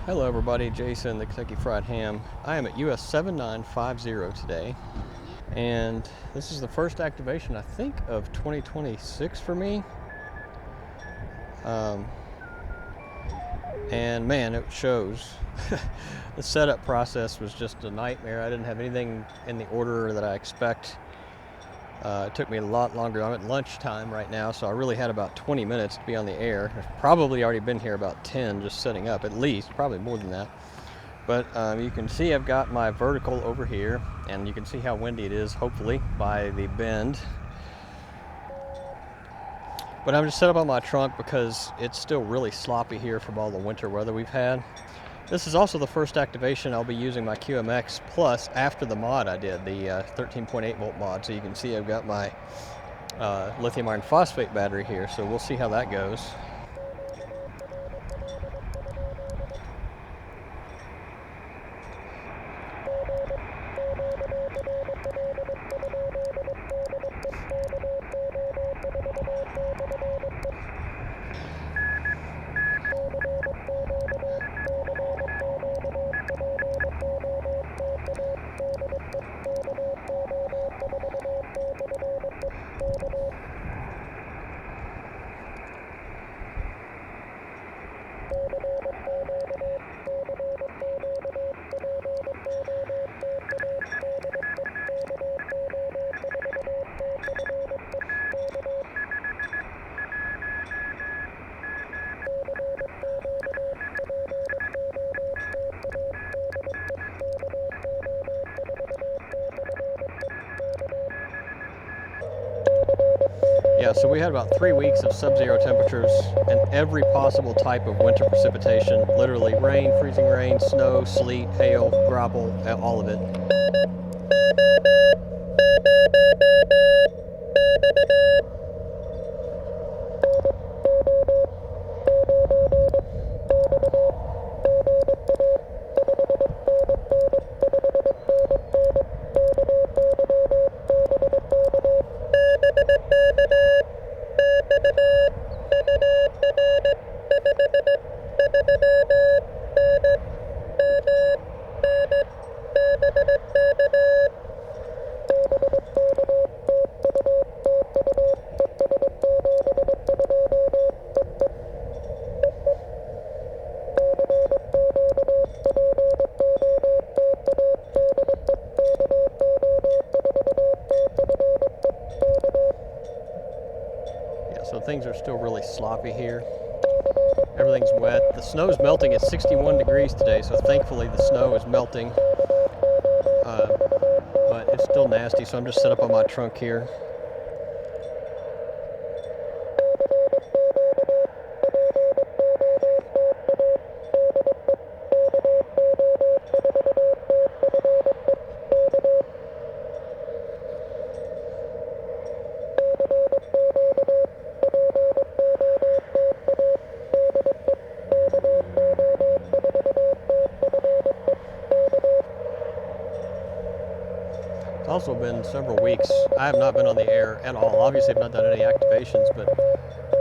Hello everybody, Jason, the Kentucky Fried Ham. I am at US 7950 today, and this is the first activation, I think, of 2026 for me. And man, it shows. The setup process was just a nightmare. I didn't have anything in the order that I expect. It took me a lot longer. I'm at lunchtime right now, so I really had about 20 minutes to be on the air. I've probably already been here about 10 just setting up, at least, probably more than that. But you can see I've got my vertical over here, and you can see how windy it is, hopefully, by the bend. But I'm just set up on my trunk because it's still really sloppy here from all the winter weather we've had. This is also the first activation I'll be using my QMX Plus after the mod I did, the 13.8 volt mod. So you can see I've got my lithium iron phosphate battery here, so we'll see how that goes. Yeah, so we had about 3 weeks of sub-zero temperatures and every possible type of winter precipitation, literally rain, freezing rain, snow, sleet, hail, graupel, all of it. So things are still really sloppy here. Everything's wet. The snow's melting at 61 degrees today, so thankfully the snow is melting. But it's still nasty, so I'm just set up on my trunk here. It's also been several weeks. I have not been on the air at all. Obviously, I've not done any activations, but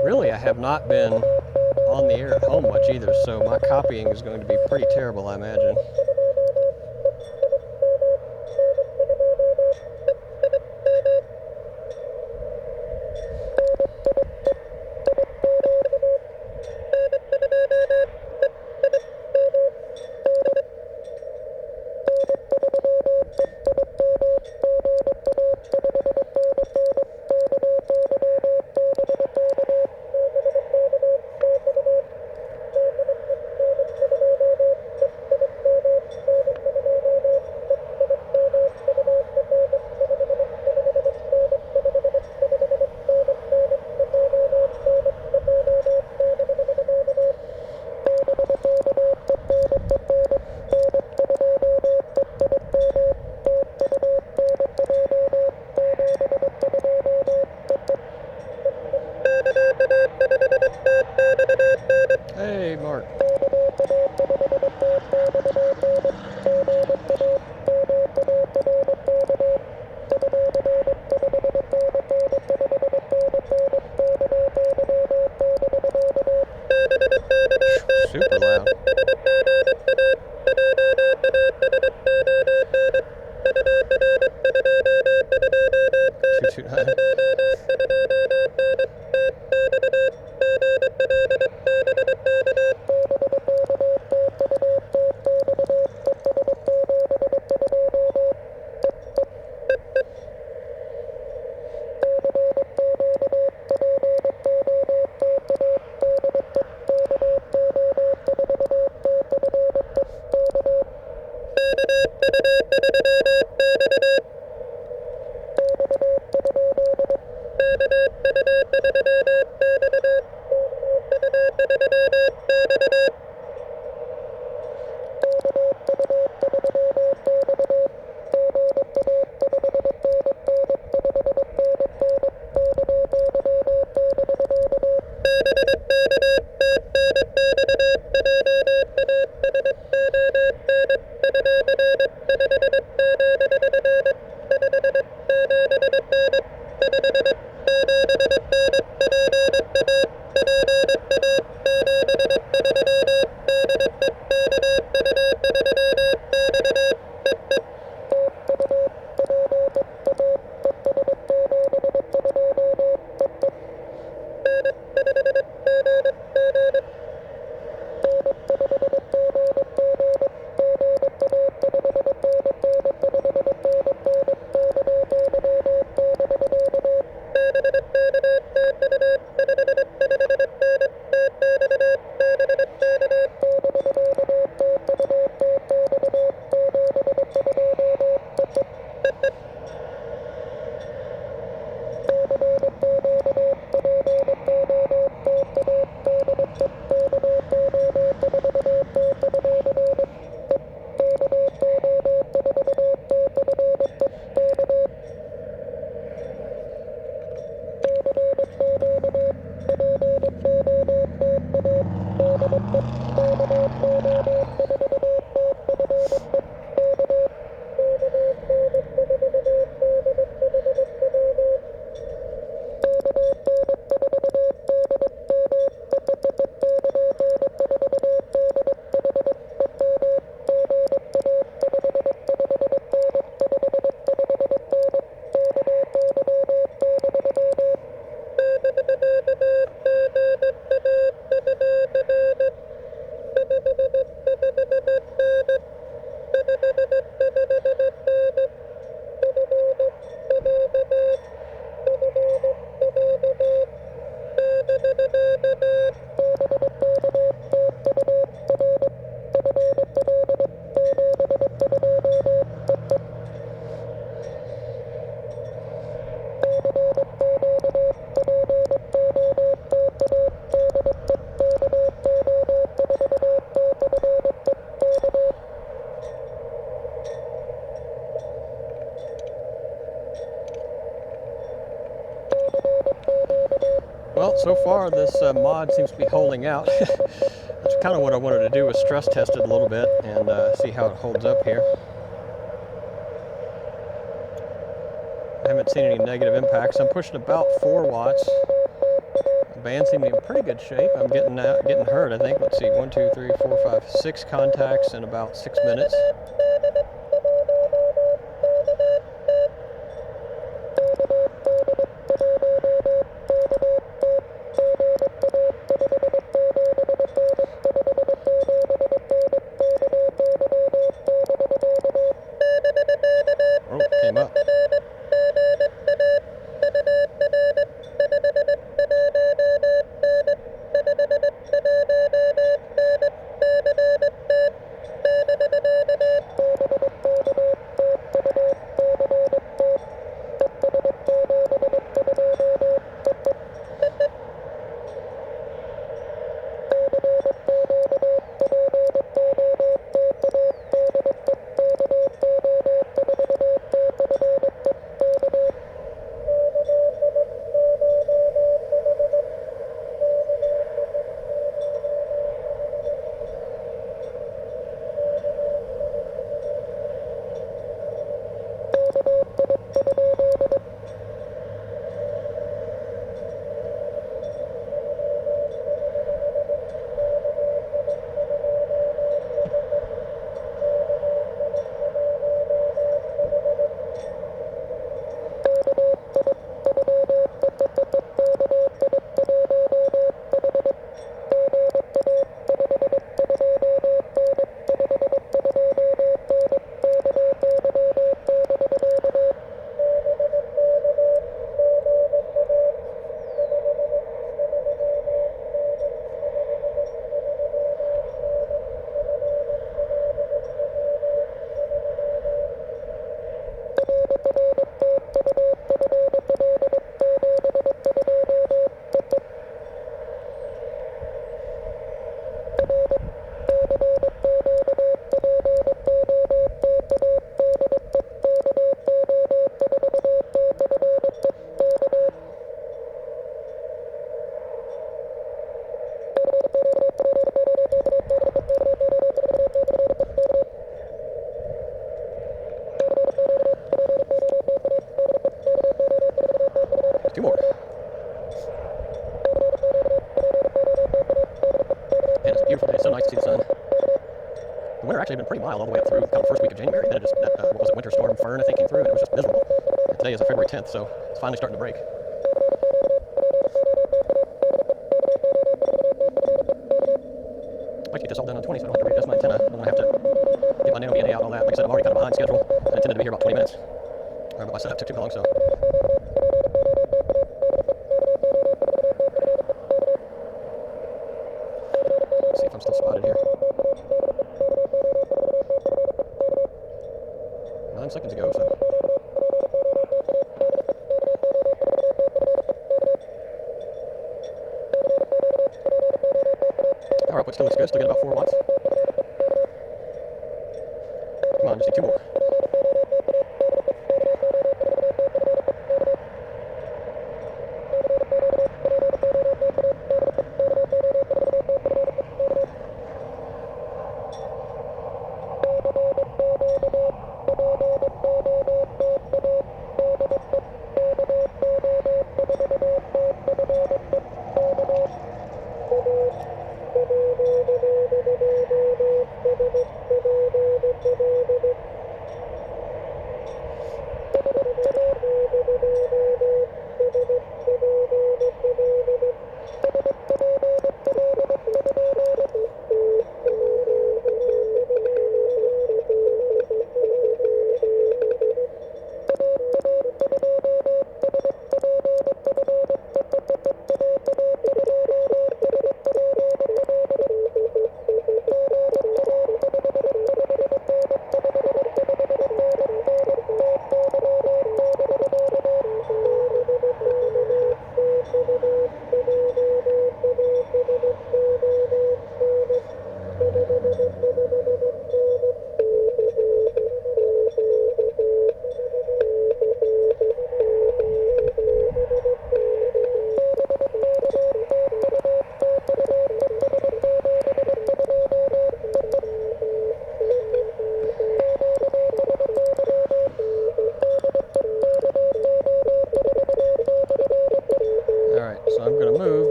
really I have not been on the air at home much either, so my copying is going to be pretty terrible, I imagine. Hey, Mark. Super loud. 229. Well, so far this mod seems to be holding out. That's kind of what I wanted to do, was stress test it a little bit and see how it holds up here. I haven't seen any negative impacts. I'm pushing about 4 watts. The band seems to be in pretty good shape. I'm getting hurt, I think. Let's see, 1, 2, 3, 4, 5, 6 contacts in about 6 minutes. Oh, came up. beautiful day. It's so nice to see the sun. The winter actually had been pretty mild all the way up through kind of the first week of January. Then it just, what was it, Winter Storm Fern, I think, came through, and it was just miserable. And today is February 10th, so it's finally starting to break. I'd like to get this all done on 20 so I don't have to readjust my antenna. I don't want to have to get my nano BNA out and all that. Like I said, I'm already kind of behind schedule. I intended to be here about 20 minutes. But my setup took too long, so. Let's see if I'm still spotted here. 9 seconds ago, so. Power output still looks good, still get about 4 watts. Come on, just need 2 more.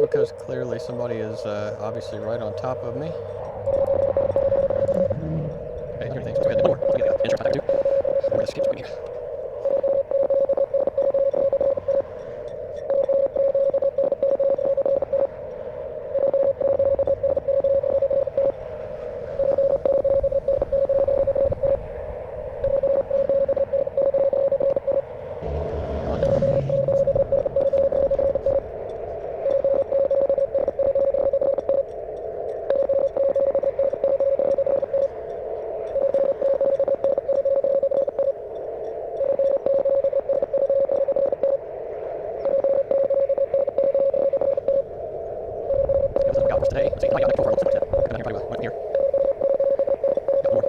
Because clearly somebody is obviously right on top of me. Okay, here things. Go ahead, one more. I'll get the insurance contact too. Where this keeps waiting. Today, let's see, I got like 4 looks like that. Come down here, probably right here. Got more.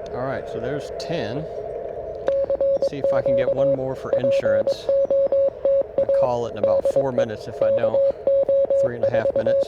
Alright, so there's 10. Let's see if I can get one more for insurance. I'll call it in about 4 minutes if I don't. 3.5 minutes.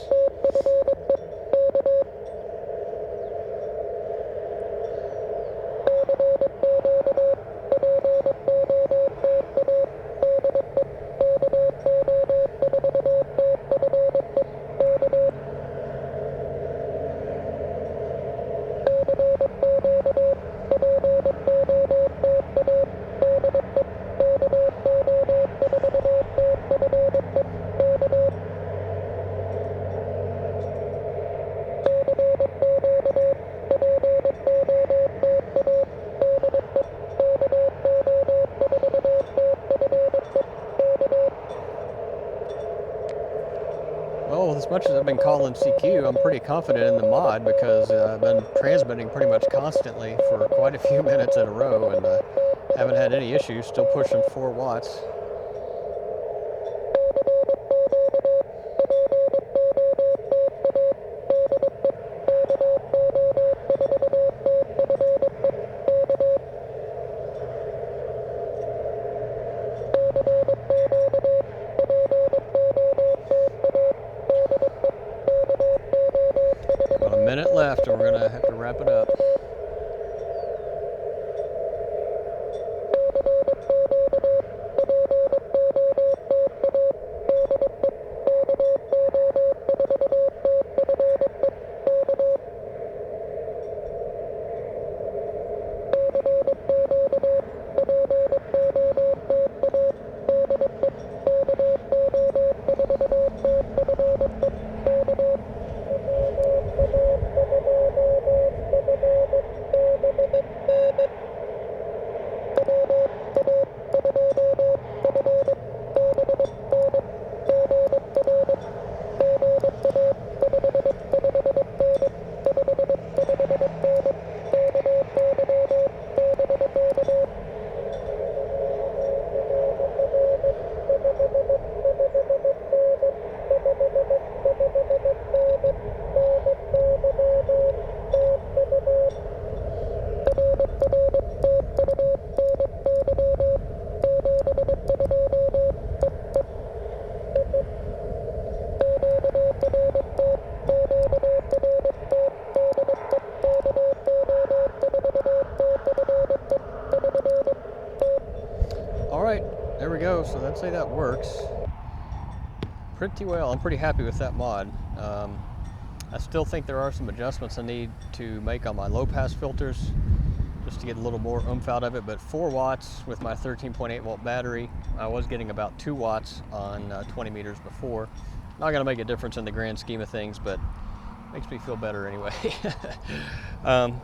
as much as I've been calling CQ, I'm pretty confident in the mod because I've been transmitting pretty much constantly for quite a few minutes in a row and haven't had any issues, still pushing 4 watts. About a minute left and we're gonna have to wrap it up. All right, there we go. So I'd say that works pretty well. I'm pretty happy with that mod. I still think there are some adjustments I need to make on my low pass filters just to get a little more oomph out of it, but 4 watts with my 13.8 volt battery. I was getting about 2 watts on 20 meters before. Not gonna make a difference in the grand scheme of things, but makes me feel better anyway.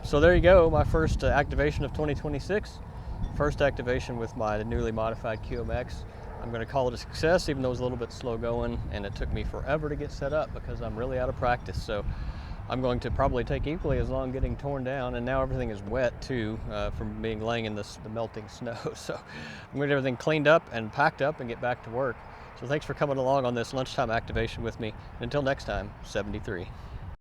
So there you go, my first activation of 2026. First activation with my newly modified QMX. I'm going to call it a success, even though it was a little bit slow going and it took me forever to get set up because I'm really out of practice. So I'm going to probably take equally as long getting torn down, and now everything is wet too from being laying in the melting snow. So I'm going to get everything cleaned up and packed up and get back to work. So thanks for coming along on this lunchtime activation with me. And until next time, 73.